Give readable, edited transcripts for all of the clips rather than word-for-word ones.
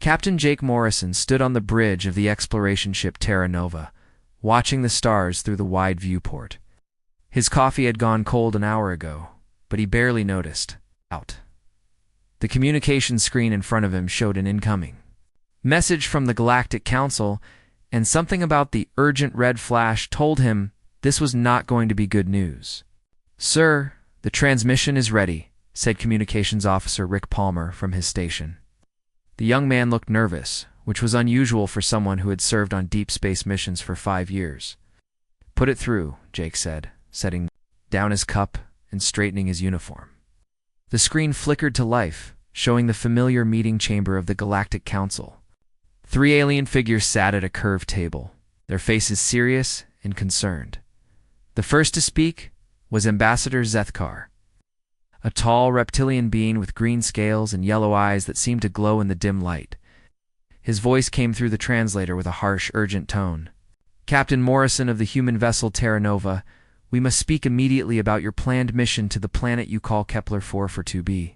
Captain Jake Morrison stood on the bridge of the exploration ship Terra Nova, watching the stars through the wide viewport. His coffee had gone cold an hour ago, but he barely noticed. Out. The communication screen in front of him showed an incoming message from the Galactic Council, and something about the urgent red flash told him this was not going to be good news. "Sir, the transmission is ready," said Communications Officer Rick Palmer from his station. The young man looked nervous, which was unusual for someone who had served on deep space missions for 5 years. "Put it through," Jake said, setting down his cup and straightening his uniform. The screen flickered to life, showing the familiar meeting chamber of the Galactic Council. 3 alien figures sat at a curved table, their faces serious and concerned. The first to speak was Ambassador Zethkar, a tall reptilian being with green scales and yellow eyes that seemed to glow in the dim light. His voice came through the translator with a harsh, urgent tone. "Captain Morrison of the human vessel Terra Nova, we must speak immediately about your planned mission to the planet you call Kepler-4 for 2b.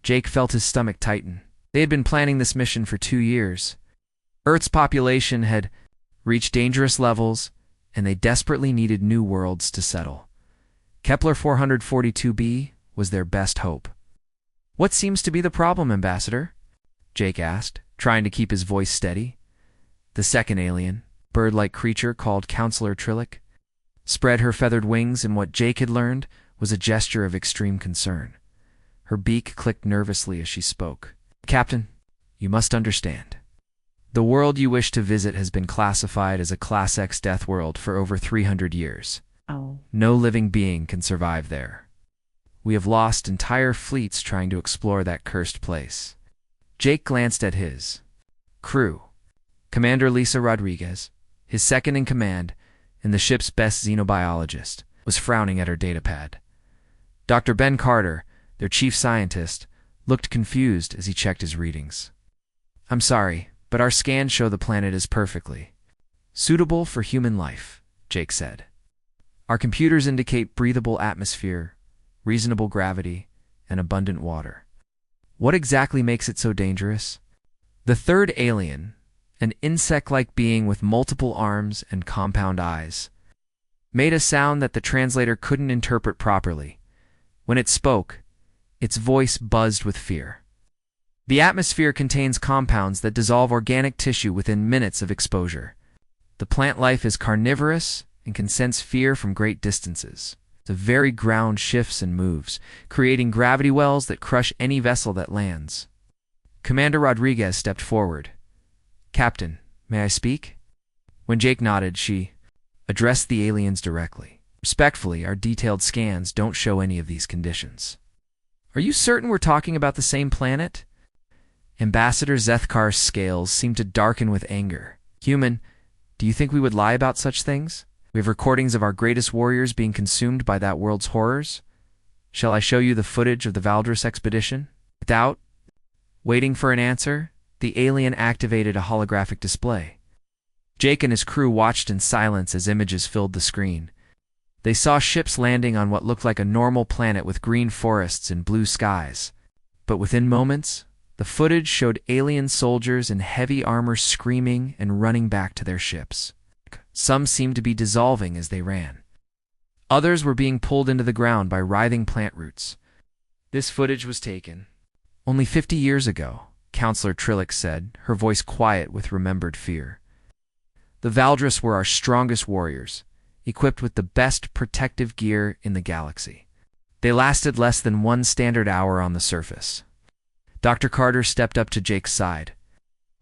Jake felt his stomach tighten. They had been planning this mission for 2 years. Earth's population had reached dangerous levels, and they desperately needed new worlds to settle. Kepler-442b was their best hope. "What seems to be the problem, Ambassador?" Jake asked, trying to keep his voice steady. The second alien, bird-like creature called Counselor Trillick, spread her feathered wings in what Jake had learned was a gesture of extreme concern. Her beak clicked nervously as she spoke. "Captain, you must understand. The world you wish to visit has been classified as a Class X death world for over 300 years. Oh. No living being can survive there. We have lost entire fleets trying to explore that cursed place." Jake glanced at his crew. Commander Lisa Rodriguez, his second in command, and the ship's best xenobiologist, was frowning at her datapad. Dr. Ben Carter, their chief scientist, looked confused as he checked his readings. "I'm sorry, but our scans show the planet is perfectly suitable for human life," Jake said. "Our computers indicate breathable atmosphere, reasonable gravity, and abundant water. What exactly makes it so dangerous?" The third alien, an insect-like being with multiple arms and compound eyes, made a sound that the translator couldn't interpret properly. When it spoke, its voice buzzed with fear. "The atmosphere contains compounds that dissolve organic tissue within minutes of exposure. The plant life is carnivorous and can sense fear from great distances. The very ground shifts and moves, creating gravity wells that crush any vessel that lands." Commander Rodriguez stepped forward. "Captain, may I speak?" When Jake nodded, she addressed the aliens directly. "Respectfully, our detailed scans don't show any of these conditions." "Are you certain we're talking about the same planet?" Ambassador Zethkar's scales seemed to darken with anger. "Human, do you think we would lie about such things? We have recordings of our greatest warriors being consumed by that world's horrors. Shall I show you the footage of the Valdris expedition?" Without waiting for an answer, the alien activated a holographic display. Jake and his crew watched in silence as images filled the screen. They saw ships landing on what looked like a normal planet with green forests and blue skies. But within moments, the footage showed alien soldiers in heavy armor screaming and running back to their ships. Some seemed to be dissolving as they ran. Others were being pulled into the ground by writhing plant roots. This footage was taken only 50 years ago, Counselor Trillick said, her voice quiet with remembered fear. "The Valdris were our strongest warriors, equipped with the best protective gear in the galaxy. They lasted less than 1 standard hour on the surface." Dr. Carter stepped up to Jake's side.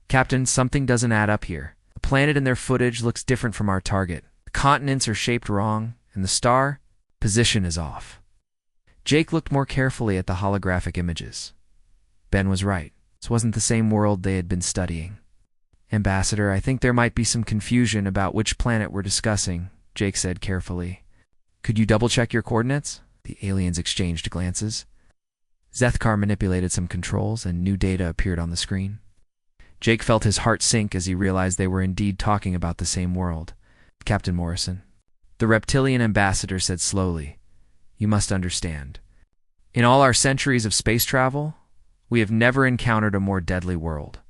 "Captain, something doesn't add up here. The planet in their footage looks different from our target. The continents are shaped wrong, and the star position is off." Jake looked more carefully at the holographic images. Ben was right. This wasn't the same world they had been studying. "Ambassador, I think there might be some confusion about which planet we're discussing," Jake said carefully. "Could you double-check your coordinates?" The aliens exchanged glances. Zethkar manipulated some controls, and new data appeared on the screen. Jake felt his heart sink as he realized they were indeed talking about the same world. "Captain Morrison," the reptilian ambassador said slowly, "you must understand. In all our centuries of space travel, we have never encountered a more deadly world.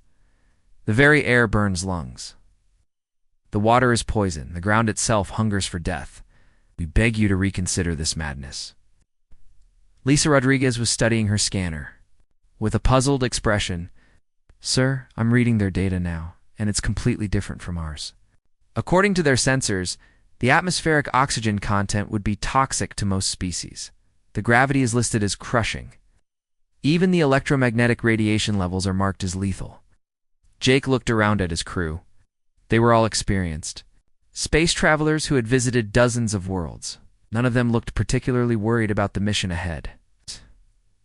The very air burns lungs. The water is poison. The ground itself hungers for death. We beg you to reconsider this madness. Lisa Rodriguez was studying her scanner. With a puzzled expression, "Sir, I'm reading their data now, and it's completely different from ours. According to their sensors, the atmospheric oxygen content would be toxic to most species. The gravity is listed as crushing. Even the electromagnetic radiation levels are marked as lethal." Jake looked around at his crew. They were all experienced space travelers who had visited dozens of worlds. None of them looked particularly worried about the mission ahead.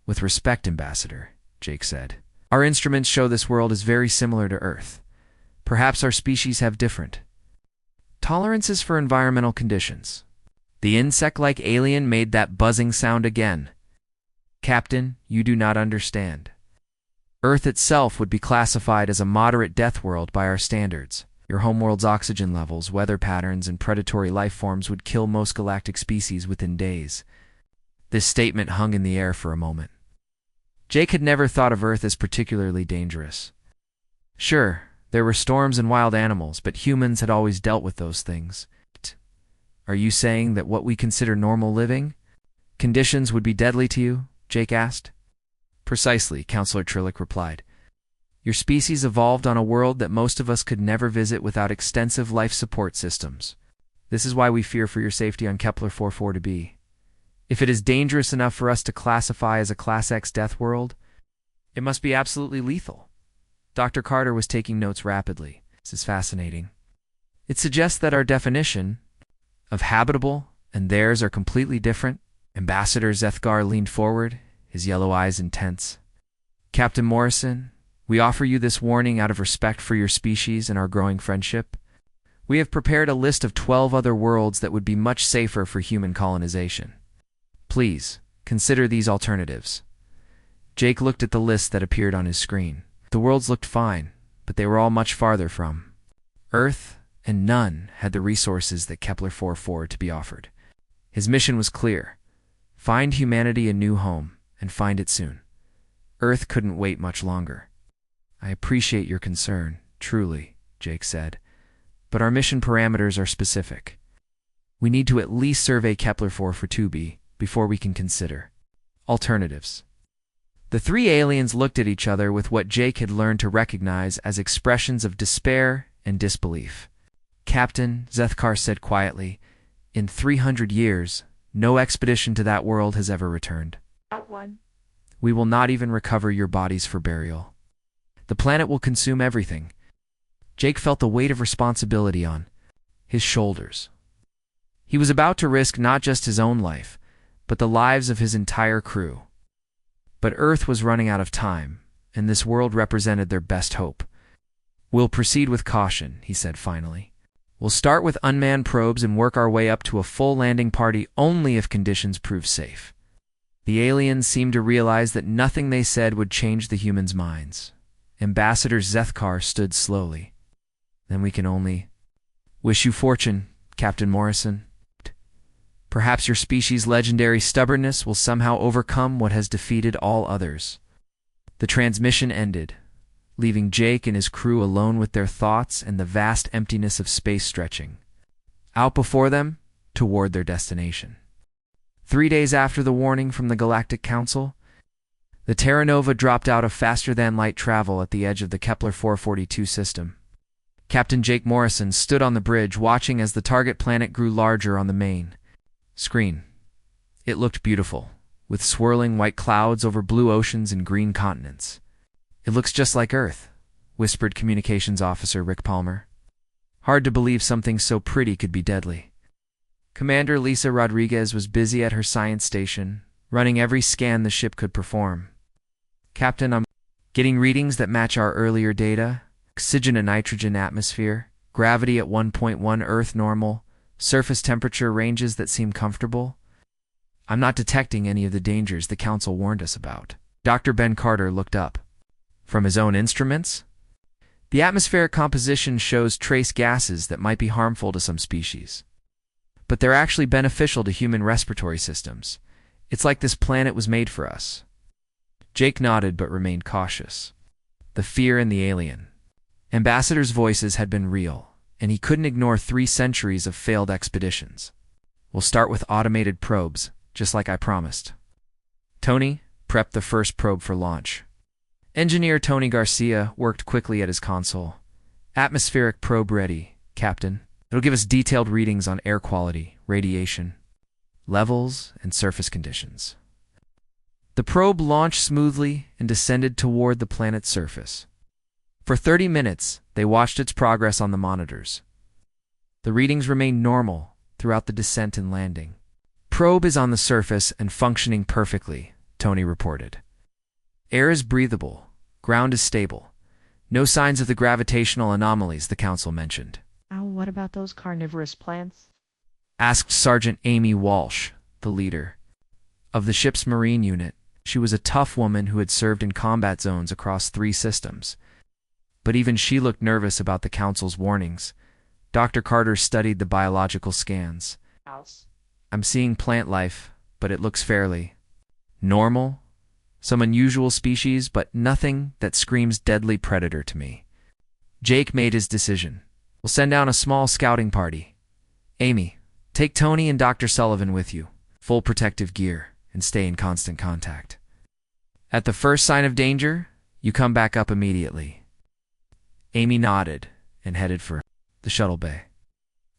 "With respect, Ambassador," Jake said, "our instruments show this world is very similar to Earth. Perhaps our species have different tolerances for environmental conditions." The insect-like alien made that buzzing sound again. "Captain, you do not understand. Earth itself would be classified as a moderate death world by our standards. Your homeworld's oxygen levels, weather patterns, and predatory life forms would kill most galactic species within days." This statement hung in the air for a moment. Jake had never thought of Earth as particularly dangerous. Sure, there were storms and wild animals, but humans had always dealt with those things. "Are you saying that what we consider normal living conditions would be deadly to you?" Jake asked. "Precisely," Counselor Trillick replied. "Your species evolved on a world that most of us could never visit without extensive life support systems. This is why we fear for your safety on Kepler 44b. If it is dangerous enough for us to classify as a Class X death world, it must be absolutely lethal." Dr. Carter was taking notes rapidly. "This is fascinating. It suggests that our definition of habitable and theirs are completely different." Ambassador Zethgar leaned forward, his yellow eyes intense. "Captain Morrison, we offer you this warning out of respect for your species and our growing friendship. We have prepared a list of 12 other worlds that would be much safer for human colonization. Please, consider these alternatives." Jake looked at the list that appeared on his screen. The worlds looked fine, but they were all much farther from Earth, and none had the resources that Kepler 44 to be offered. His mission was clear: find humanity a new home, and find it soon. Earth couldn't wait much longer. "I appreciate your concern, truly," Jake said, "but our mission parameters are specific. We need to at least survey Kepler 442b before we can consider alternatives." The three aliens looked at each other with what Jake had learned to recognize as expressions of despair and disbelief. "Captain," Zethkar said quietly, "in 300 years, no expedition to that world has ever returned. We will not even recover your bodies for burial. The planet will consume everything." Jake felt the weight of responsibility on his shoulders. He was about to risk not just his own life, but the lives of his entire crew. But Earth was running out of time, and this world represented their best hope. "We'll proceed with caution," he said finally. "We'll start with unmanned probes and work our way up to a full landing party only if conditions prove safe." The aliens seemed to realize that nothing they said would change the humans' minds. Ambassador Zethkar stood slowly. "Then we can only wish you fortune, Captain Morrison. Perhaps your species' legendary stubbornness will somehow overcome what has defeated all others." The transmission ended, leaving Jake and his crew alone with their thoughts and the vast emptiness of space stretching out before them toward their destination. 3 days after the warning from the Galactic Council, the Terra Nova dropped out of faster-than-light travel at the edge of the Kepler 442 system. Captain Jake Morrison stood on the bridge watching as the target planet grew larger on the main screen. It looked beautiful, with swirling white clouds over blue oceans and green continents. "It looks just like Earth," whispered Communications Officer Rick Palmer. "Hard to believe something so pretty could be deadly." Commander Lisa Rodriguez was busy at her science station, running every scan the ship could perform. "Captain, I'm getting readings that match our earlier data. Oxygen and nitrogen atmosphere, gravity at 1.1 Earth normal, surface temperature ranges that seem comfortable. I'm not detecting any of the dangers the Council warned us about." Dr. Ben Carter looked up. "From his own instruments?" "The atmospheric composition shows trace gases that might be harmful to some species. But they're actually beneficial to human respiratory systems. It's like this planet was made for us." Jake nodded but remained cautious. The fear in the alien Ambassadors' voices had been real, and he couldn't ignore 3 centuries of failed expeditions. We'll start with automated probes, just like I promised. Tony prepped the first probe for launch. Engineer Tony Garcia worked quickly at his console. Atmospheric probe ready, Captain. It'll give us detailed readings on air quality, radiation, levels, and surface conditions. The probe launched smoothly and descended toward the planet's surface. For 30 minutes, they watched its progress on the monitors. The readings remained normal throughout the descent and landing. Probe is on the surface and functioning perfectly, Tony reported. Air is breathable, ground is stable. No signs of the gravitational anomalies the Council mentioned. What about those carnivorous plants? Asked Sergeant Amy Walsh, the leader of the ship's marine unit. She was a tough woman who had served in combat zones across 3 systems. But even she looked nervous about the Council's warnings. Dr. Carter studied the biological scans. I'm seeing plant life, but it looks fairly normal. Some unusual species, but nothing that screams deadly predator to me. Jake made his decision. We'll send down a small scouting party. Amy, take Tony and Dr. Sullivan with you. Full protective gear, and stay in constant contact. At the first sign of danger, you come back up immediately. Amy nodded and headed for the shuttle bay.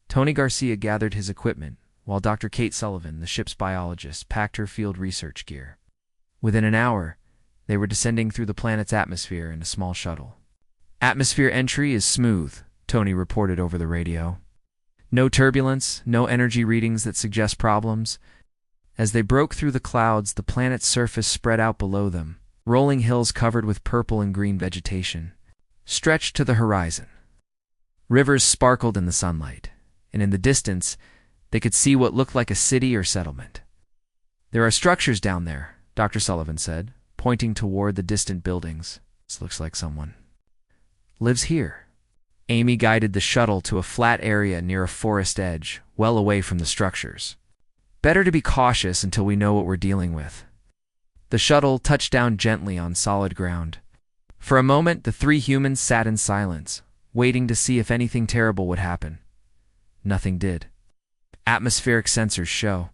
Tony Garcia gathered his equipment, while Dr. Kate Sullivan, the ship's biologist, packed her field research gear. Within an hour, they were descending through the planet's atmosphere in a small shuttle. Atmosphere entry is smooth, Tony reported over the radio. No turbulence, no energy readings that suggest problems. As they broke through the clouds, the planet's surface spread out below them. Rolling hills covered with purple and green vegetation stretched to the horizon. Rivers sparkled in the sunlight, and in the distance, they could see what looked like a city or settlement. There are structures down there, Dr. Sullivan said, pointing toward the distant buildings. This looks like someone lives here. Amy guided the shuttle to a flat area near a forest edge, well away from the structures. Better to be cautious until we know what we're dealing with. The shuttle touched down gently on solid ground. For a moment, the 3 humans sat in silence, waiting to see if anything terrible would happen. Nothing did. Atmospheric sensors show.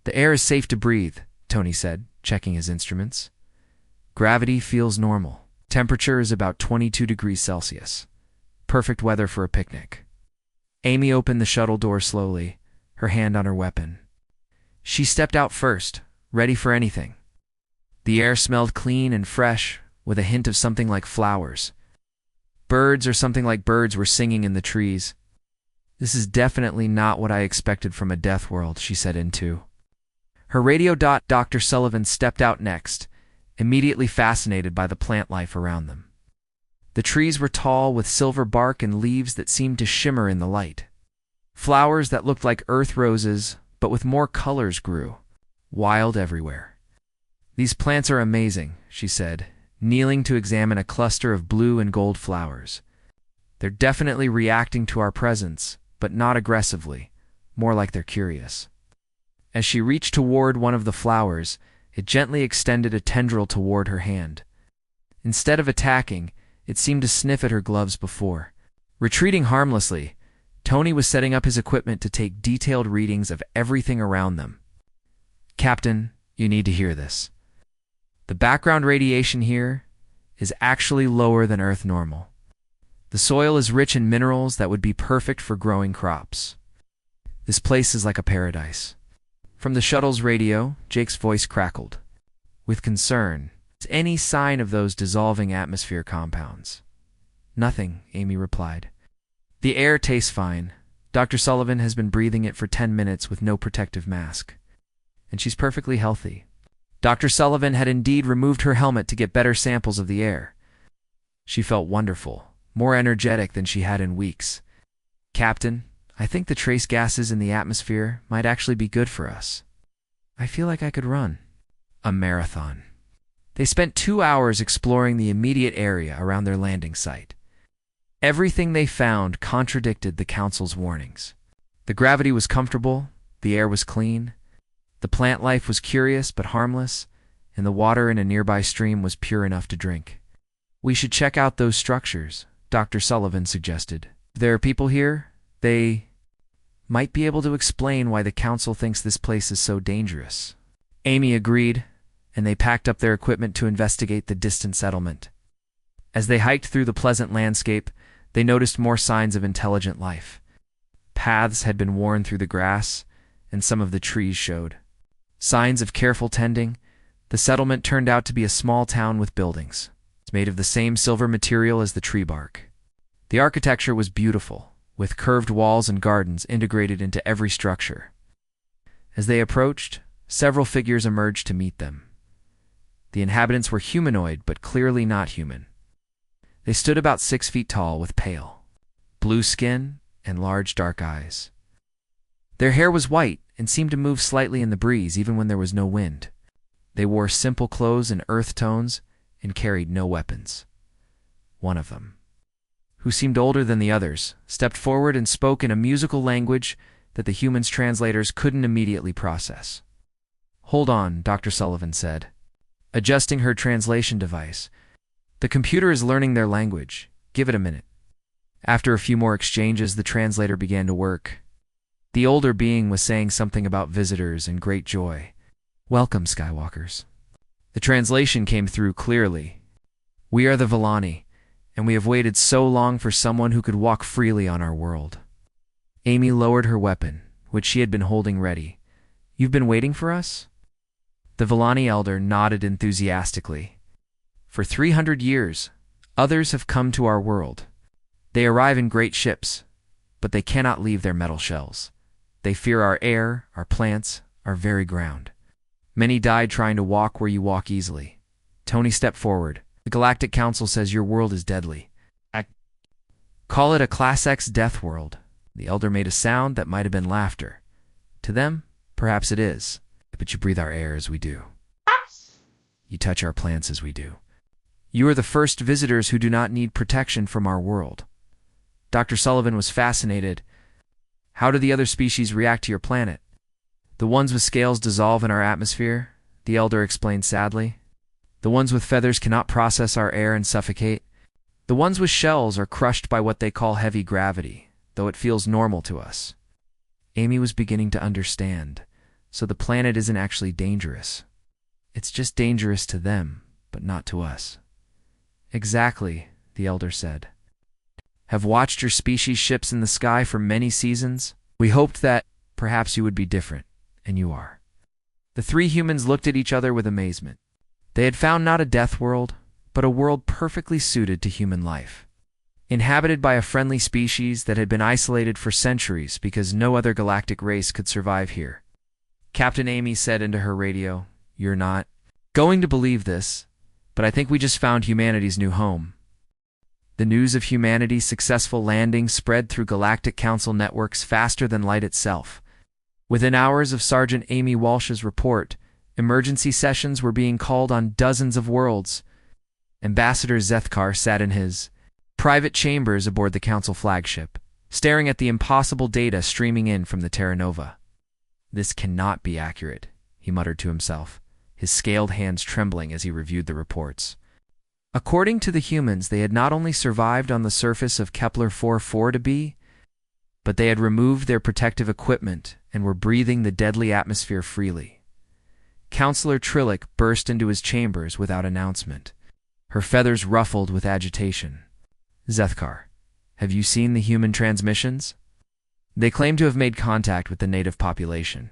The air is safe to breathe, Tony said, checking his instruments. Gravity feels normal. Temperature is about 22 degrees Celsius. Perfect weather for a picnic. Amy opened the shuttle door slowly, her hand on her weapon. She stepped out first, ready for anything. The air smelled clean and fresh, with a hint of something like flowers. Birds or something like birds were singing in the trees. This is definitely not what I expected from a death world, she said into her radio. Dr. Sullivan stepped out next, immediately fascinated by the plant life around them. The trees were tall with silver bark and leaves that seemed to shimmer in the light. Flowers that looked like earth roses, but with more colors grew, wild everywhere. These plants are amazing, she said, kneeling to examine a cluster of blue and gold flowers. They're definitely reacting to our presence, but not aggressively, more like they're curious. As she reached toward one of the flowers, it gently extended a tendril toward her hand. Instead of attacking, it seemed to sniff at her gloves before. Retreating harmlessly, Tony was setting up his equipment to take detailed readings of everything around them. Captain, you need to hear this. The background radiation here is actually lower than Earth normal. The soil is rich in minerals that would be perfect for growing crops. This place is like a paradise. From the shuttle's radio, Jake's voice crackled. With concern, is any sign of those dissolving atmosphere compounds? Nothing, Amy replied. The air tastes fine. Dr. Sullivan has been breathing it for 10 minutes with no protective mask. And she's perfectly healthy. Dr. Sullivan had indeed removed her helmet to get better samples of the air. She felt wonderful, more energetic than she had in weeks. Captain, I think the trace gases in the atmosphere might actually be good for us. I feel like I could run a marathon. They spent 2 hours exploring the immediate area around their landing site. Everything they found contradicted the Council's warnings. The gravity was comfortable, the air was clean, the plant life was curious but harmless, and the water in a nearby stream was pure enough to drink. We should check out those structures, Dr. Sullivan suggested. If there are people here, they might be able to explain why the council thinks this place is so dangerous. Amy agreed, and they packed up their equipment to investigate the distant settlement. As they hiked through the pleasant landscape, they noticed more signs of intelligent life. Paths had been worn through the grass, and some of the trees showed signs of careful tending. The settlement turned out to be a small town with buildings. It's made of the same silver material as the tree bark. The architecture was beautiful, with curved walls and gardens integrated into every structure. As they approached, several figures emerged to meet them. The inhabitants were humanoid, but clearly not human. They stood about 6 feet tall with pale blue skin and large dark eyes. Their hair was white and seemed to move slightly in the breeze even when there was no wind. They wore simple clothes in earth tones and carried no weapons. One of them, who seemed older than the others, stepped forward and spoke in a musical language that the humans' translators couldn't immediately process. "Hold on," Dr. Sullivan said, adjusting her translation device. "The computer is learning their language. Give it a minute." After a few more exchanges, the translator began to work. The older being was saying something about visitors and great joy. "Welcome, Skywalkers." The translation came through clearly. "We are the Villani, and we have waited so long for someone who could walk freely on our world." Amy lowered her weapon, which she had been holding ready. "You've been waiting for us?" The Villani elder nodded enthusiastically. "For 300 years, others have come to our world. They arrive in great ships, but they cannot leave their metal shells. They fear our air, our plants, our very ground. Many died trying to walk where you walk easily." Tony stepped forward. "The Galactic Council says your world is deadly. Call it a Class X death world." The elder made a sound that might have been laughter. "To them, perhaps it is, but you breathe our air as we do. You touch our plants as we do. You are the first visitors who do not need protection from our world." Dr. Sullivan was fascinated. "How do the other species react to your planet?" "The ones with scales dissolve in our atmosphere," the elder explained sadly. "The ones with feathers cannot process our air and suffocate. The ones with shells are crushed by what they call heavy gravity, though it feels normal to us." Amy was beginning to understand. So the planet isn't actually dangerous. It's just dangerous to them, but not to us. "Exactly," the elder said. "Have watched your species ships in the sky for many seasons. We hoped that perhaps you would be different, and you are." The three humans looked at each other with amazement. They had found not a death world, but a world perfectly suited to human life, inhabited by a friendly species that had been isolated for centuries because no other galactic race could survive here. Captain Amy said into her radio, "You're not going to believe this, but I think we just found humanity's new home." The news of humanity's successful landing spread through Galactic Council networks faster than light itself. Within hours of Sergeant Amy Walsh's report, emergency sessions were being called on dozens of worlds. Ambassador Zethkar sat in his private chambers aboard the Council flagship, staring at the impossible data streaming in from the Terra Nova. "This cannot be accurate," he muttered to himself, his scaled hands trembling as he reviewed the reports. According to the humans, they had not only survived on the surface of Kepler 4-4b, but they had removed their protective equipment and were breathing the deadly atmosphere freely. Counselor Trillick burst into his chambers without announcement, her feathers ruffled with agitation. "Zethkar, have you seen the human transmissions? They claim to have made contact with the native population."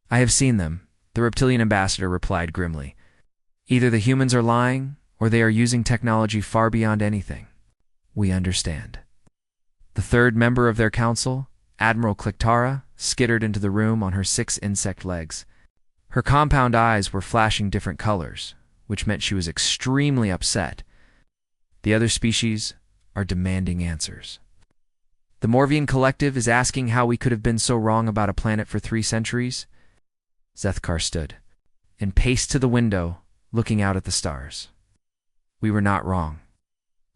"I have seen them," the reptilian ambassador replied grimly. "Either the humans are lying, or they are using technology far beyond anything we understand." The third member of their council, Admiral Kliktara, skittered into the room on her 6 insect legs. Her compound eyes were flashing different colors, which meant she was extremely upset. "The other species are demanding answers. The Morvian Collective is asking how we could have been so wrong about a planet for 3 centuries. Zethkar stood and paced to the window, looking out at the stars. "We were not wrong.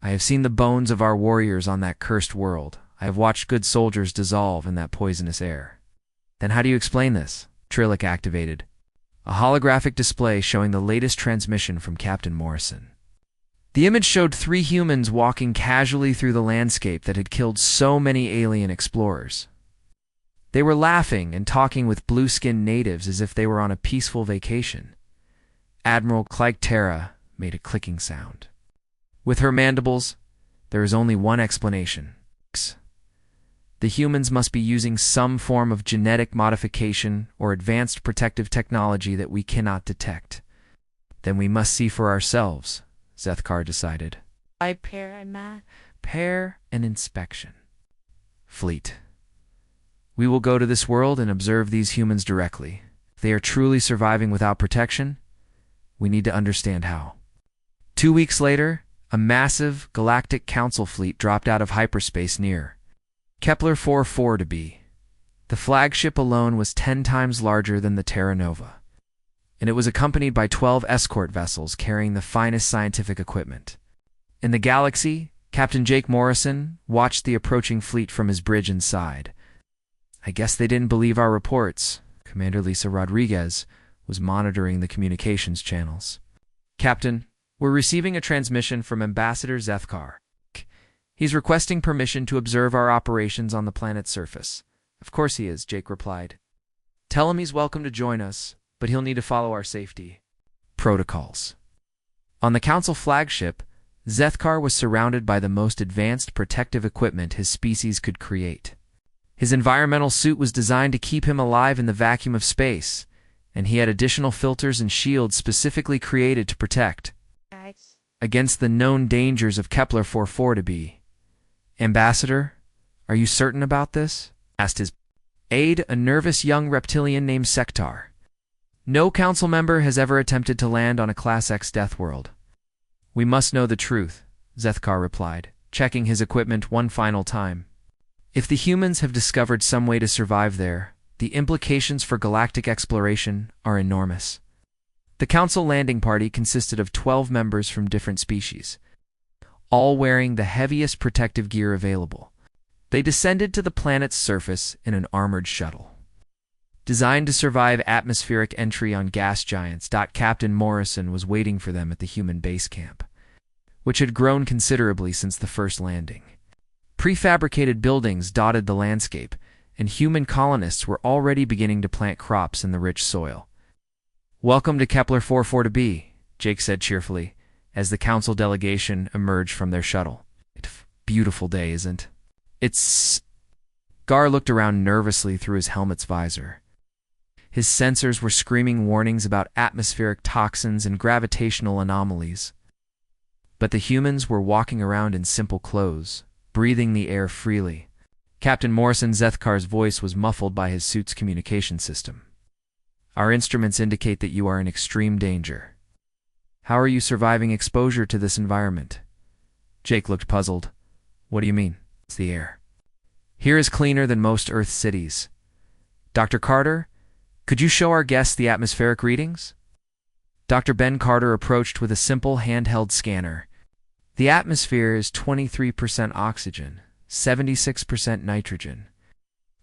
I have seen the bones of our warriors on that cursed world. I have watched good soldiers dissolve in that poisonous air." "Then how do you explain this?" Trillick activated a holographic display showing the latest transmission from Captain Morrison. The image showed three humans walking casually through the landscape that had killed so many alien explorers. They were laughing and talking with blue-skinned natives as if they were on a peaceful vacation. Admiral Clyctera made a clicking sound. With her mandibles, there is only one explanation. The humans must be using some form of genetic modification or advanced protective technology that we cannot detect. Then we must see for ourselves, Zethkar decided. Pair and inspection. Fleet. We will go to this world and observe these humans directly. If they are truly surviving without protection, we need to understand how. 2 weeks later, a massive Galactic Council fleet dropped out of hyperspace near Kepler 442b. The flagship alone was 10 times larger than the Terra Nova, and it was accompanied by 12 escort vessels carrying the finest scientific equipment. In the galaxy, Captain Jake Morrison watched the approaching fleet from his bridge inside. I guess they didn't believe our reports. Commander Lisa Rodriguez was monitoring the communications channels. Captain, we're receiving a transmission from Ambassador Zethkar. He's requesting permission to observe our operations on the planet's surface. Of course he is, Jake replied. Tell him he's welcome to join us, but he'll need to follow our safety protocols. On the Council flagship, Zethkar was surrounded by the most advanced protective equipment his species could create. His environmental suit was designed to keep him alive in the vacuum of space, and he had additional filters and shields specifically created to protect against the known dangers of Kepler 442b. Ambassador, are you certain about this? Asked his aide, a nervous young reptilian named Sektar. No council member has ever attempted to land on a Class X death world. We must know the truth, Zethkar replied, checking his equipment one final time. If the humans have discovered some way to survive there, the implications for galactic exploration are enormous. The council landing party consisted of 12 members from different species, all wearing the heaviest protective gear available. They descended to the planet's surface in an armored shuttle, designed to survive atmospheric entry on gas giants. Captain Morrison was waiting for them at the human base camp, which had grown considerably since the first landing. Prefabricated buildings dotted the landscape, and human colonists were already beginning to plant crops in the rich soil. Welcome to Kepler 442b, Jake said cheerfully, as the council delegation emerged from their shuttle. Beautiful day, isn't it? It's... Gar looked around nervously through his helmet's visor. His sensors were screaming warnings about atmospheric toxins and gravitational anomalies. But the humans were walking around in simple clothes, breathing the air freely. Captain Morrison Zethkar's voice was muffled by his suit's communication system. Our instruments indicate that you are in extreme danger. How are you surviving exposure to this environment? Jake looked puzzled. What do you mean? It's the air. Here is cleaner than most Earth cities. Dr. Carter, could you show our guests the atmospheric readings? Dr. Ben Carter approached with a simple handheld scanner. The atmosphere is 23% oxygen, 76% nitrogen.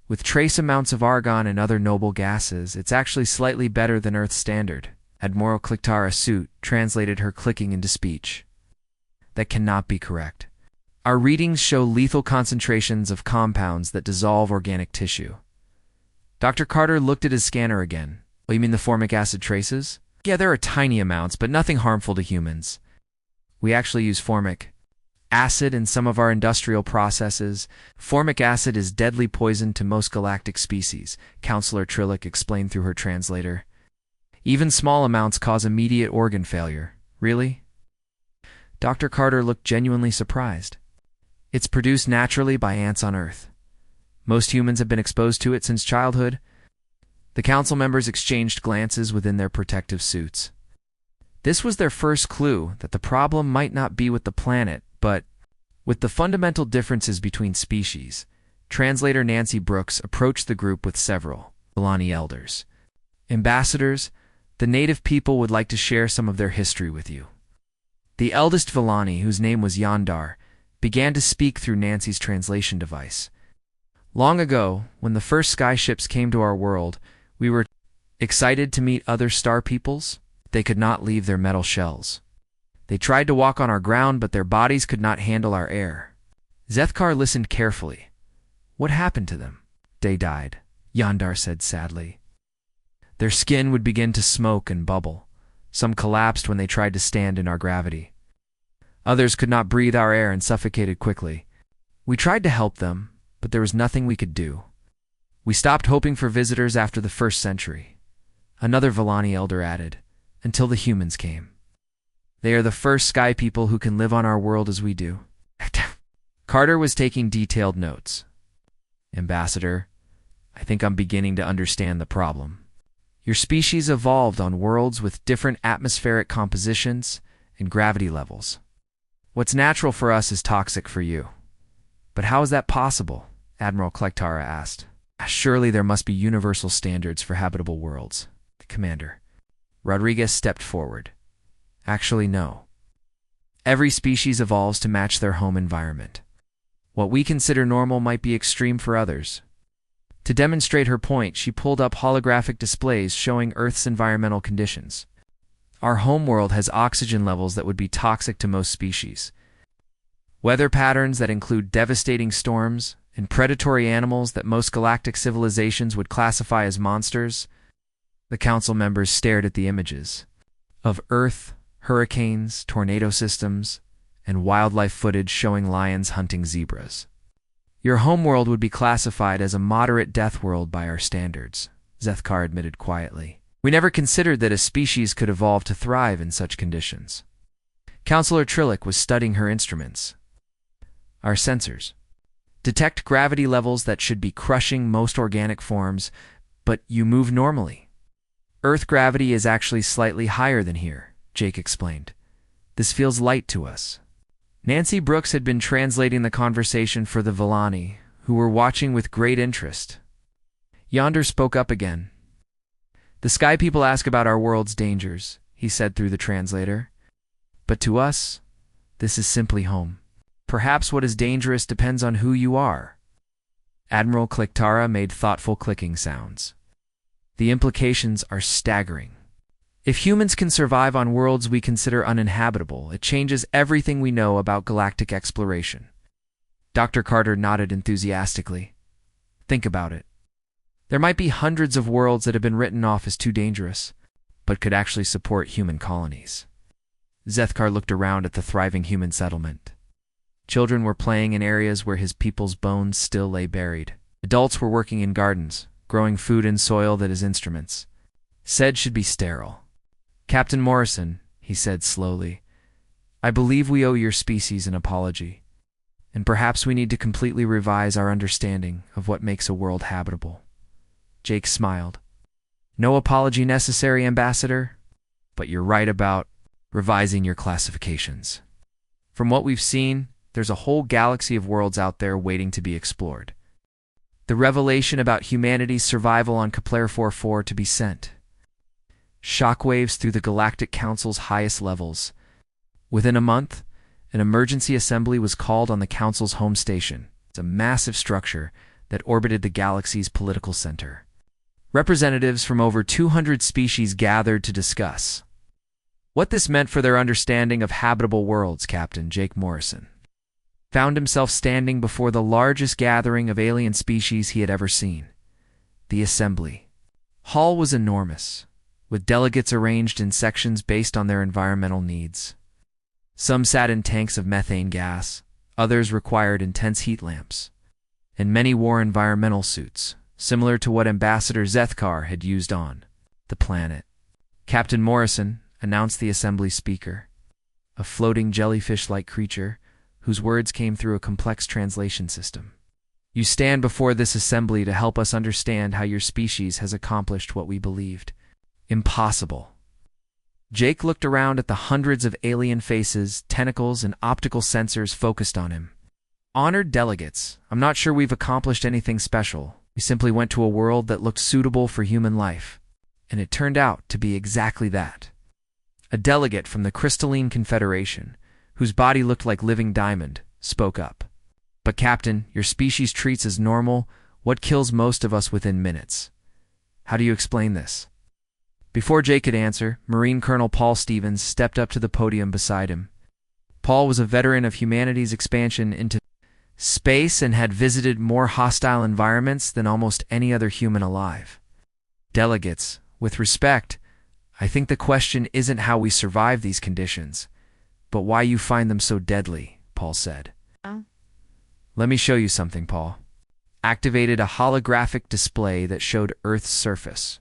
With trace amounts of argon and other noble gases, it's actually slightly better than Earth's standard. Admiral Clictara Suit translated her clicking into speech. That cannot be correct. Our readings show lethal concentrations of compounds that dissolve organic tissue. Dr. Carter looked at his scanner again. Oh, you mean the formic acid traces? Yeah, there are tiny amounts, but nothing harmful to humans. We actually use formic acid in some of our industrial processes. Formic acid is deadly poison to most galactic species, Counselor Trillick explained through her translator. Even small amounts cause immediate organ failure. Really? Dr. Carter looked genuinely surprised. It's produced naturally by ants on Earth. Most humans have been exposed to it since childhood. The council members exchanged glances within their protective suits. This was their first clue that the problem might not be with the planet, but with the fundamental differences between species. Translator Nancy Brooks approached the group with several Villani elders. Ambassadors, the native people would like to share some of their history with you. The eldest Villani, whose name was Yandar, began to speak through Nancy's translation device. Long ago, when the first skyships came to our world, we were excited to meet other star peoples. They could not leave their metal shells. They tried to walk on our ground, but their bodies could not handle our air. Zethkar listened carefully. What happened to them? They died, Yandar said sadly. Their skin would begin to smoke and bubble. Some collapsed when they tried to stand in our gravity. Others could not breathe our air and suffocated quickly. We tried to help them, but there was nothing we could do. We stopped hoping for visitors after the 1st century. Another Villani elder added, until the humans came. They are the first sky people who can live on our world as we do. Carter was taking detailed notes. Ambassador, I think I'm beginning to understand the problem. Your species evolved on worlds with different atmospheric compositions and gravity levels. What's natural for us is toxic for you. But how is that possible? Admiral Klektara asked. Surely there must be universal standards for habitable worlds. The commander, Rodriguez, stepped forward. Actually, no. Every species evolves to match their home environment. What we consider normal might be extreme for others. To demonstrate her point, she pulled up holographic displays showing Earth's environmental conditions. Our homeworld has oxygen levels that would be toxic to most species, weather patterns that include devastating storms, and predatory animals that most galactic civilizations would classify as monsters. The council members stared at the images of Earth, hurricanes, tornado systems, and wildlife footage showing lions hunting zebras. Your homeworld would be classified as a moderate death world by our standards, Zethkar admitted quietly. We never considered that a species could evolve to thrive in such conditions. Counselor Trillick was studying her instruments. Our sensors detect gravity levels that should be crushing most organic forms, but you move normally. Earth gravity is actually slightly higher than here, Jake explained. This feels light to us. Nancy Brooks had been translating the conversation for the Villani, who were watching with great interest. Yonder spoke up again. The sky people ask about our world's dangers, he said through the translator. But to us, this is simply home. Perhaps what is dangerous depends on who you are. Admiral Klektara made thoughtful clicking sounds. The implications are staggering. If humans can survive on worlds we consider uninhabitable, it changes everything we know about galactic exploration. Dr. Carter nodded enthusiastically. Think about it. There might be hundreds of worlds that have been written off as too dangerous, but could actually support human colonies. Zethkar looked around at the thriving human settlement. Children were playing in areas where his people's bones still lay buried. Adults were working in gardens, growing food in soil that is instruments. Said should be sterile. Captain Morrison, he said slowly, I believe we owe your species an apology, and perhaps we need to completely revise our understanding of what makes a world habitable. Jake smiled. No apology necessary, Ambassador, but you're right about revising your classifications. From what we've seen, there's a whole galaxy of worlds out there waiting to be explored. The revelation about humanity's survival on Kepler 4-4 to be sent. Shockwaves through the Galactic Council's highest levels. Within a month, an emergency assembly was called on the Council's home station. It's a massive structure that orbited the galaxy's political center. Representatives from over 200 species gathered to discuss what this meant for their understanding of habitable worlds. Captain Jake Morrison found himself standing before the largest gathering of alien species he had ever seen. The assembly hall was enormous, with delegates arranged in sections based on their environmental needs. Some sat in tanks of methane gas, others required intense heat lamps, and many wore environmental suits, similar to what Ambassador Zethkar had used on the planet. Captain Morrison announced the assembly speaker, a floating jellyfish-like creature whose words came through a complex translation system. You stand before this assembly to help us understand how your species has accomplished what we believed impossible. Jake looked around at the hundreds of alien faces, tentacles, and optical sensors focused on him. Honored delegates, I'm not sure we've accomplished anything special. We simply went to a world that looked suitable for human life, and it turned out to be exactly that. A delegate from the Crystalline Confederation, whose body looked like living diamond, spoke up. But Captain, your species treats as normal what kills most of us within minutes. How do you explain this? Before Jake could answer, Marine Colonel Paul Stevens stepped up to the podium beside him. Paul was a veteran of humanity's expansion into space and had visited more hostile environments than almost any other human alive. Delegates, with respect, I think the question isn't how we survive these conditions, but why you find them so deadly, Paul said. Oh. Let me show you something, Paul. Activated a holographic display that showed Earth's surface.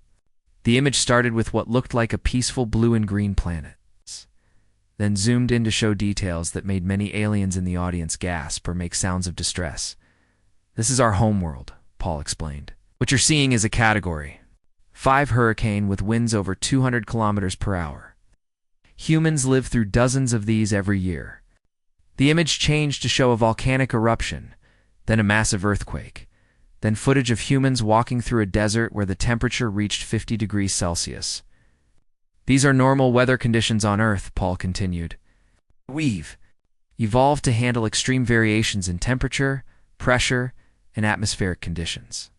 The image started with what looked like a peaceful blue and green planet, then zoomed in to show details that made many aliens in the audience gasp or make sounds of distress. This is our homeworld, Paul explained. What you're seeing is a category 5 hurricane with winds over 200 kilometers per hour. Humans live through dozens of these every year. The image changed to show a volcanic eruption, then a massive earthquake, then footage of humans walking through a desert where the temperature reached 50 degrees Celsius. These are normal weather conditions on Earth, Paul continued. We've evolved to handle extreme variations in temperature, pressure, and atmospheric conditions.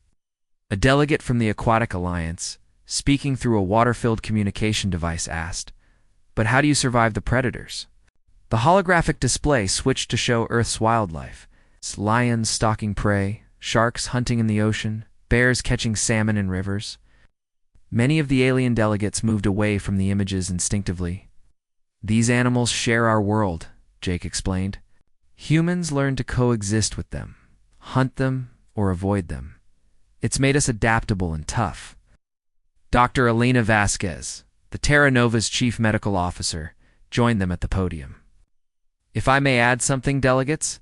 A delegate from the Aquatic Alliance, speaking through a water-filled communication device, asked, "But how do you survive the predators?" The holographic display switched to show Earth's wildlife. Lions stalking prey, sharks hunting in the ocean, bears catching salmon in rivers. Many of the alien delegates moved away from the images instinctively. These animals share our world, Jake explained. Humans learn to coexist with them, hunt them, or avoid them. It's made us adaptable and tough. Dr. Elena Vasquez, the Terra Nova's chief medical officer, joined them at the podium. If I may add something, delegates,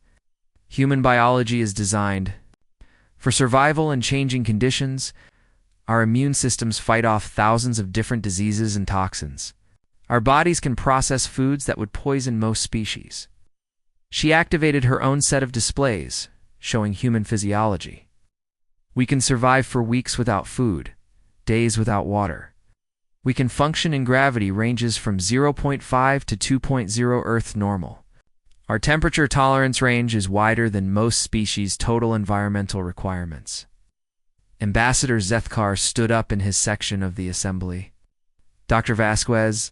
human biology is designed for survival in changing conditions. Our immune systems fight off thousands of different diseases and toxins. Our bodies can process foods that would poison most species. She activated her own set of displays, showing human physiology. We can survive for weeks without food, days without water. We can function in gravity ranges from 0.5 to 2.0 Earth normal. Our temperature tolerance range is wider than most species' total environmental requirements. Ambassador Zethkar stood up in his section of the assembly. Dr. Vasquez,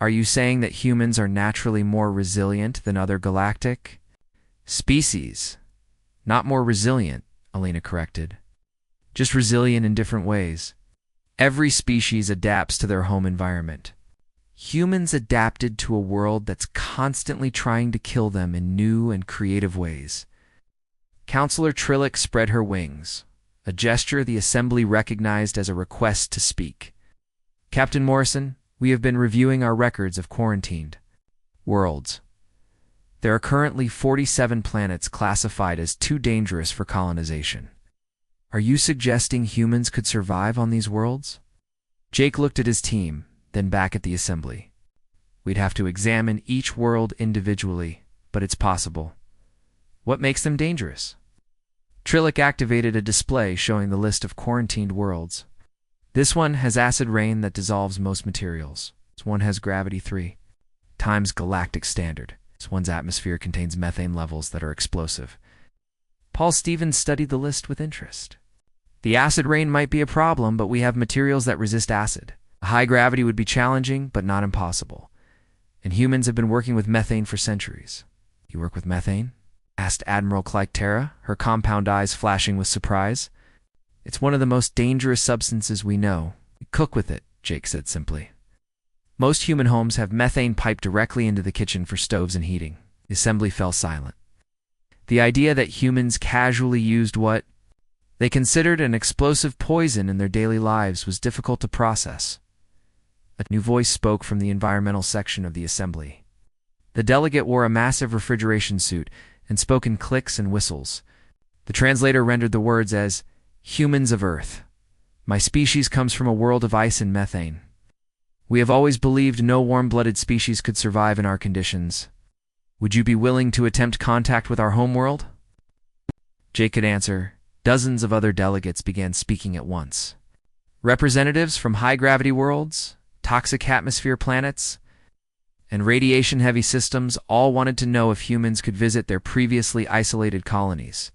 are you saying that humans are naturally more resilient than other galactic species? Not more resilient, Elena corrected. Just resilient in different ways. Every species adapts to their home environment. Humans adapted to a world that's constantly trying to kill them in new and creative ways. Counselor Trillick spread her wings, a gesture the assembly recognized as a request to speak. Captain Morrison, we have been reviewing our records of quarantined worlds. There are currently 47 planets classified as too dangerous for colonization. Are you suggesting humans could survive on these worlds? Jake looked at his team, then back at the assembly. We'd have to examine each world individually, but it's possible. What makes them dangerous? Trillick activated a display showing the list of quarantined worlds. This one has acid rain that dissolves most materials. This one has gravity 3 times galactic standard. This one's atmosphere contains methane levels that are explosive. Paul Stevens studied the list with interest. The acid rain might be a problem, but we have materials that resist acid. High gravity would be challenging, but not impossible. And humans have been working with methane for centuries. You work with methane? Asked Admiral Clyctera, her compound eyes flashing with surprise. It's one of the most dangerous substances we know. We cook with it, Jake said simply. Most human homes have methane piped directly into the kitchen for stoves and heating. The assembly fell silent. The idea that humans casually used what they considered an explosive poison in their daily lives was difficult to process. A new voice spoke from the environmental section of the assembly. The delegate wore a massive refrigeration suit and spoke in clicks and whistles. The translator rendered the words as, "Humans of Earth. My species comes from a world of ice and methane. We have always believed no warm-blooded species could survive in our conditions. Would you be willing to attempt contact with our homeworld?" Jake could answer. Dozens of other delegates began speaking at once. Representatives from high-gravity worlds, toxic atmosphere planets, and radiation-heavy systems all wanted to know if humans could visit their previously isolated colonies.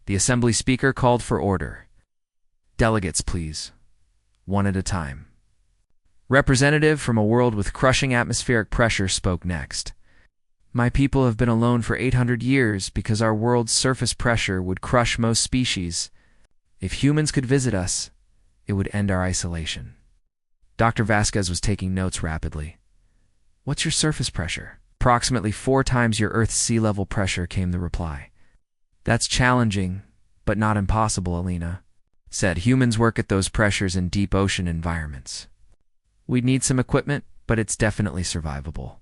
The assembly speaker called for order. Delegates, please. One at a time. Representative from a world with crushing atmospheric pressure spoke next. My people have been alone for 800 years because our world's surface pressure would crush most species. If humans could visit us, it would end our isolation. Dr. Vasquez was taking notes rapidly. What's your surface pressure? Approximately 4 times your Earth's sea level pressure, came the reply. That's challenging, but not impossible, Alina said. Humans work at those pressures in deep ocean environments. We'd need some equipment, but it's definitely survivable.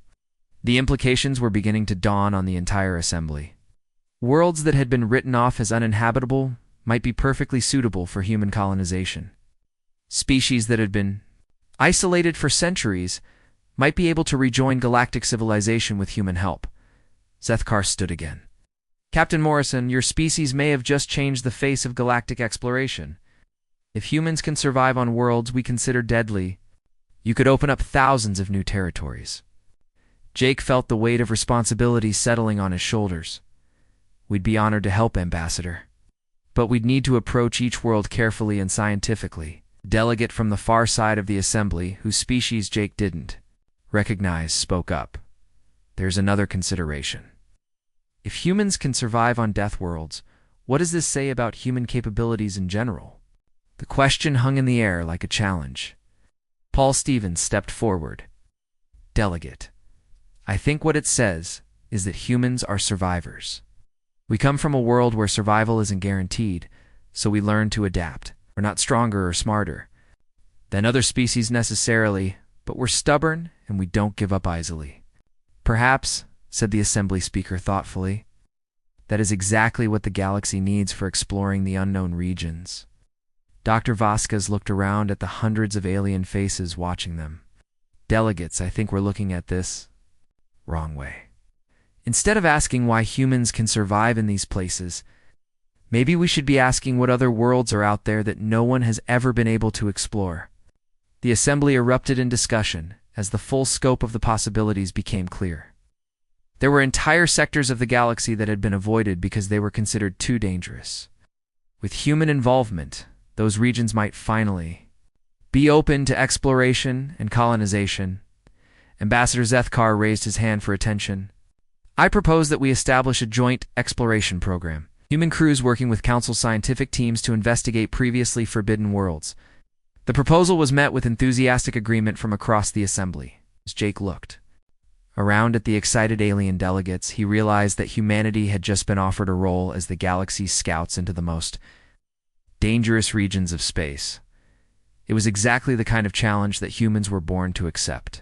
The implications were beginning to dawn on the entire assembly. Worlds that had been written off as uninhabitable might be perfectly suitable for human colonization. Species that had been isolated for centuries might be able to rejoin galactic civilization with human help. Zethkar stood again. Captain Morrison, your species may have just changed the face of galactic exploration. If humans can survive on worlds we consider deadly, you could open up thousands of new territories. Jake felt the weight of responsibility settling on his shoulders. We'd be honored to help, Ambassador. But we'd need to approach each world carefully and scientifically. Delegate from the far side of the assembly, whose species Jake didn't recognize, spoke up. There's another consideration. If humans can survive on death worlds, what does this say about human capabilities in general? The question hung in the air like a challenge. Paul Stevens stepped forward. Delegate, I think what it says is that humans are survivors. We come from a world where survival isn't guaranteed, so we learn to adapt. We're not stronger or smarter than other species necessarily, but we're stubborn and we don't give up easily. Perhaps, said the assembly speaker thoughtfully, that is exactly what the galaxy needs for exploring the unknown regions. Dr. Vasquez looked around at the hundreds of alien faces watching them. Delegates, I think we're looking at this wrong way. Instead of asking why humans can survive in these places, maybe we should be asking what other worlds are out there that no one has ever been able to explore. The assembly erupted in discussion as the full scope of the possibilities became clear. There were entire sectors of the galaxy that had been avoided because they were considered too dangerous. With human involvement, those regions might finally be open to exploration and colonization. Ambassador Zethkar raised his hand for attention. I propose that we establish a joint exploration program. Human crews working with Council scientific teams to investigate previously forbidden worlds. The proposal was met with enthusiastic agreement from across the assembly. As Jake looked around at the excited alien delegates, he realized that humanity had just been offered a role as the galaxy's scouts into the most dangerous regions of space. It was exactly the kind of challenge that humans were born to accept.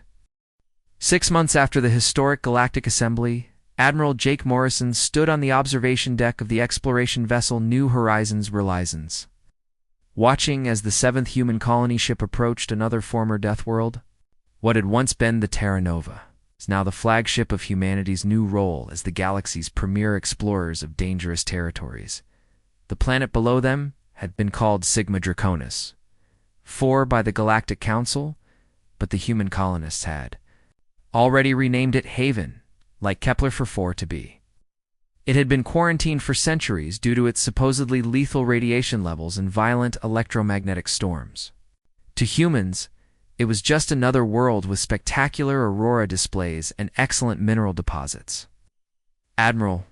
6 months after the historic Galactic Assembly, Admiral Jake Morrison stood on the observation deck of the exploration vessel New Horizons Relizons. Watching as the 7th human colony ship approached another former death world, what had once been the Terra Nova is now the flagship of humanity's new role as the galaxy's premier explorers of dangerous territories. The planet below them had been called Sigma Draconis, 4 by the Galactic Council, but the human colonists had already renamed it Haven, like Kepler for 4 to be. It had been quarantined for centuries due to its supposedly lethal radiation levels and violent electromagnetic storms. To humans, it was just another world with spectacular aurora displays and excellent mineral deposits. Admiral,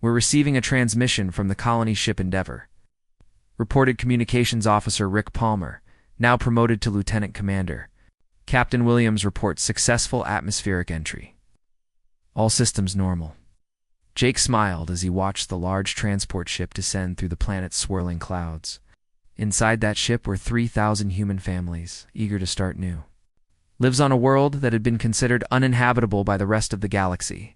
we're receiving a transmission from the colony ship Endeavour, reported Communications Officer Rick Palmer, now promoted to Lieutenant Commander. Captain Williams reports successful atmospheric entry. All systems normal. Jake smiled as he watched the large transport ship descend through the planet's swirling clouds. Inside that ship were 3,000 human families, eager to start new. Lives on a world that had been considered uninhabitable by the rest of the galaxy.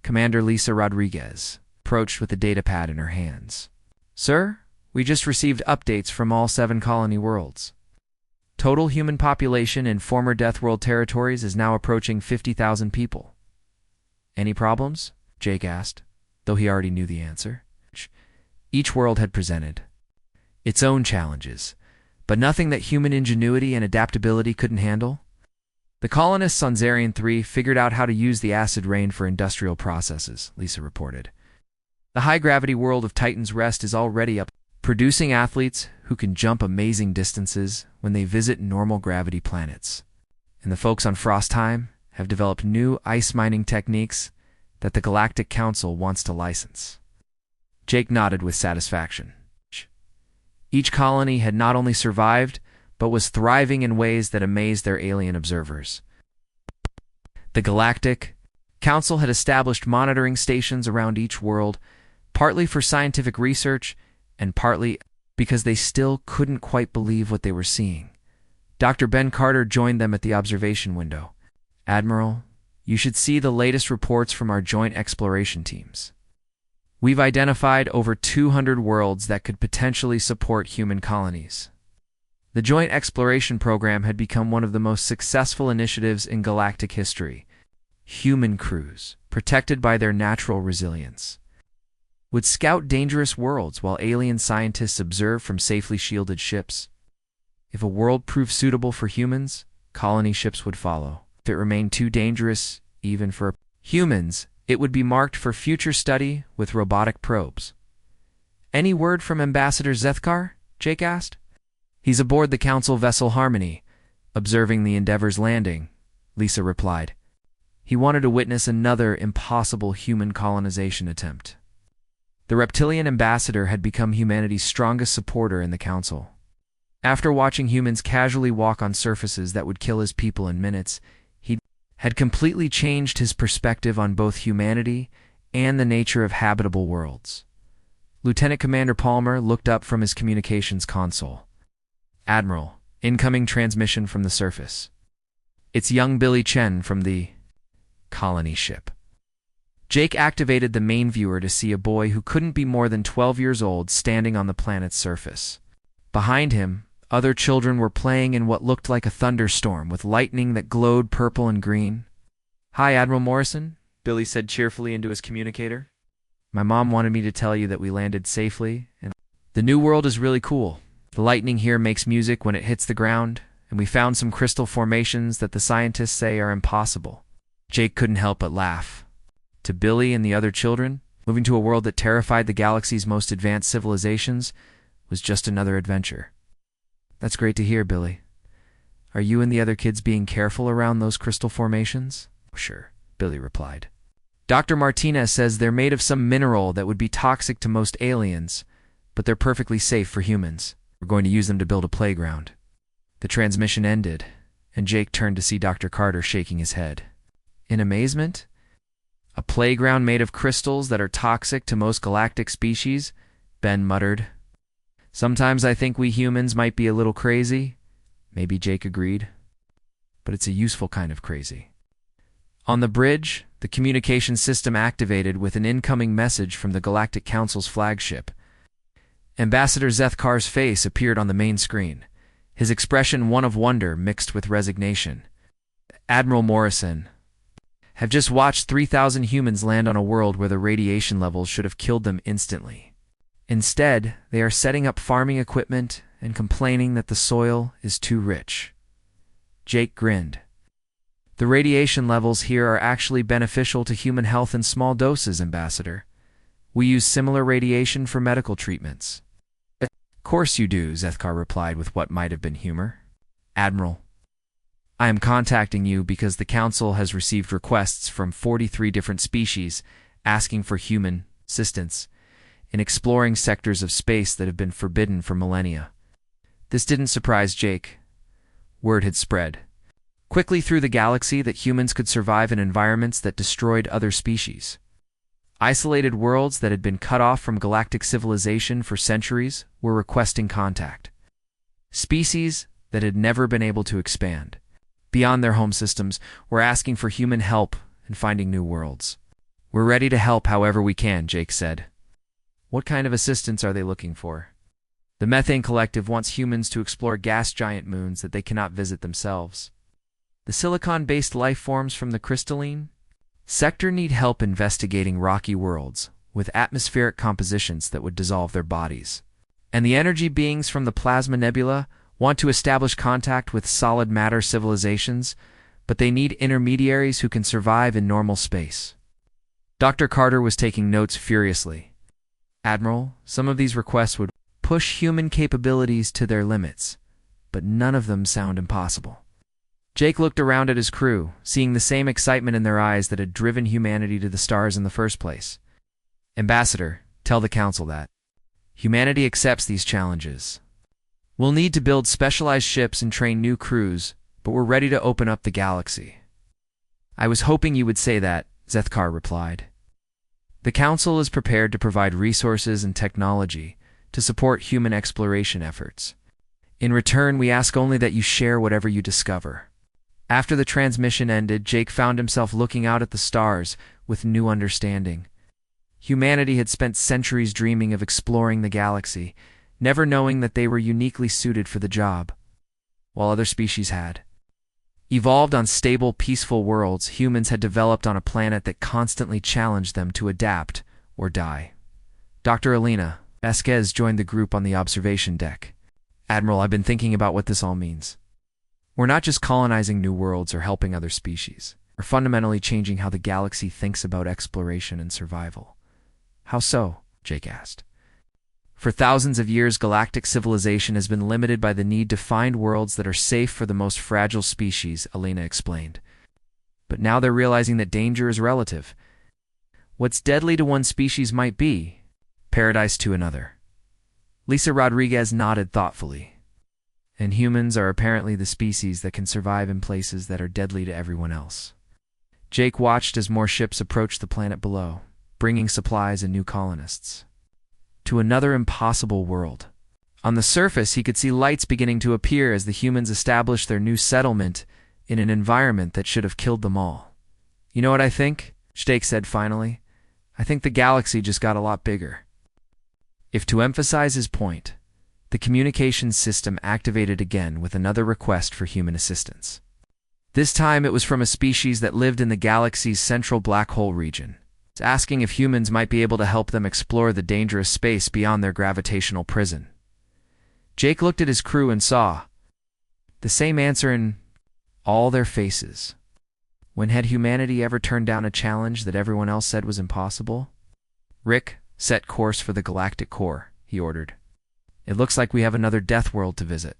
Commander Lisa Rodriguez approached with a datapad in her hands. Sir, we just received updates from all 7 colony worlds. Total human population in former Death World territories is now approaching 50,000 people. Any problems? Jake asked, though he already knew the answer. Each world had presented its own challenges, but nothing that human ingenuity and adaptability couldn't handle. The colonists on Zarian 3 figured out how to use the acid rain for industrial processes, Lisa reported. The high-gravity world of Titan's Rest is already up, producing athletes who can jump amazing distances when they visit normal gravity planets. and the folks on Frostheim have developed new ice mining techniques that the Galactic Council wants to license. Jake nodded with satisfaction. Each colony had not only survived, but was thriving in ways that amazed their alien observers. The Galactic Council had established monitoring stations around each world, partly for scientific research and partly because they still couldn't quite believe what they were seeing. Dr. Ben Carter joined them at the observation window. "Admiral, you should see the latest reports from our joint exploration teams. We've identified over 200 worlds that could potentially support human colonies." The Joint Exploration Program had become one of the most successful initiatives in galactic history. Human crews, protected by their natural resilience, would scout dangerous worlds while alien scientists observed from safely shielded ships. If a world proved suitable for humans, colony ships would follow. If it remained too dangerous, even for humans, it would be marked for future study with robotic probes. "Any word from Ambassador Zethkar?" Jake asked. "He's aboard the Council vessel Harmony, observing the Endeavor's landing," Lisa replied. "He wanted to witness another impossible human colonization attempt." The reptilian ambassador had become humanity's strongest supporter in the Council. After watching humans casually walk on surfaces that would kill his people in minutes, he had completely changed his perspective on both humanity and the nature of habitable worlds. Lieutenant Commander Palmer looked up from his communications console. "Admiral, incoming transmission from the surface. It's young Billy Chen from the colony ship." Jake activated the main viewer to see a boy who couldn't be more than 12 years old standing on the planet's surface. Behind him, other children were playing in what looked like a thunderstorm with lightning that glowed purple and green. "Hi, Admiral Morrison," Billy said cheerfully into his communicator. "My mom wanted me to tell you that we landed safely, and the new world is really cool. The lightning here makes music when it hits the ground, and we found some crystal formations that the scientists say are impossible." Jake couldn't help but laugh. To Billy and the other children, moving to a world that terrified the galaxy's most advanced civilizations was just another adventure. "That's great to hear, Billy. Are you and the other kids being careful around those crystal formations?" "Sure," Billy replied. "Dr. Martinez says they're made of some mineral that would be toxic to most aliens, but they're perfectly safe for humans. We're going to use them to build a playground." The transmission ended, and Jake turned to see Dr. Carter shaking his head. In amazement, "A playground made of crystals that are toxic to most galactic species?" Ben muttered. "Sometimes I think we humans might be a little crazy." Maybe, Jake agreed. "But it's a useful kind of crazy." On the bridge, the communication system activated with an incoming message from the Galactic Council's flagship. Ambassador Zethkar's face appeared on the main screen, his expression one of wonder mixed with resignation. "Admiral Morrison, have just watched 3,000 humans land on a world where the radiation levels should have killed them instantly. Instead, they are setting up farming equipment and complaining that the soil is too rich." Jake grinned. "The radiation levels here are actually beneficial to human health in small doses, Ambassador. We use similar radiation for medical treatments." "Of course you do," Zethkar replied with what might have been humor. "Admiral, I am contacting you because the Council has received requests from 43 different species asking for human assistance in exploring sectors of space that have been forbidden for millennia." This didn't surprise Jake. Word had spread quickly through the galaxy that humans could survive in environments that destroyed other species. Isolated worlds that had been cut off from galactic civilization for centuries were requesting contact. Species that had never been able to expand beyond their home systems were asking for human help in finding new worlds. "We're ready to help however we can," Jake said. "What kind of assistance are they looking for?" "The Methane Collective wants humans to explore gas giant moons that they cannot visit themselves. The silicon-based life forms from the crystalline sector need help investigating rocky worlds with atmospheric compositions that would dissolve their bodies. And the energy beings from the plasma nebula want to establish contact with solid matter civilizations, but they need intermediaries who can survive in normal space." Dr. Carter was taking notes furiously. "Admiral, some of these requests would push human capabilities to their limits, but none of them sound impossible." Jake looked around at his crew, seeing the same excitement in their eyes that had driven humanity to the stars in the first place. Ambassador, tell the Council that humanity accepts these challenges. We'll need to build specialized ships and train new crews, but we're ready to open up the galaxy. I was hoping you would say that, Zethkar replied. The Council is prepared to provide resources and technology to support human exploration efforts. In return, we ask only that you share whatever you discover. After the transmission ended, Jake found himself looking out at the stars with new understanding. Humanity had spent centuries dreaming of exploring the galaxy, never knowing that they were uniquely suited for the job, while other species had. Evolved on stable, peaceful worlds, humans had developed on a planet that constantly challenged them to adapt or die. Dr. Alina Vasquez joined the group on the observation deck. Admiral, I've been thinking about what this all means. We're not just colonizing new worlds or helping other species. We're fundamentally changing how the galaxy thinks about exploration and survival. How so? Jake asked. For thousands of years, galactic civilization has been limited by the need to find worlds that are safe for the most fragile species, Alina explained. But now they're realizing that danger is relative. What's deadly to one species might be paradise to another. Lisa Rodriguez nodded thoughtfully. And humans are apparently the species that can survive in places that are deadly to everyone else. Jake watched as more ships approached the planet below, bringing supplies and new colonists to another impossible world. On the surface, he could see lights beginning to appear as the humans established their new settlement in an environment that should have killed them all. You know what I think? Jake said finally. I think the galaxy just got a lot bigger. If to emphasize his point, the communications system activated again with another request for human assistance. This time it was from a species that lived in the galaxy's central black hole region. It's asking if humans might be able to help them explore the dangerous space beyond their gravitational prison. Jake looked at his crew and saw the same answer in all their faces. When had humanity ever turned down a challenge that everyone else said was impossible? Rick, set course for the galactic core, he ordered. It looks like we have another death world to visit.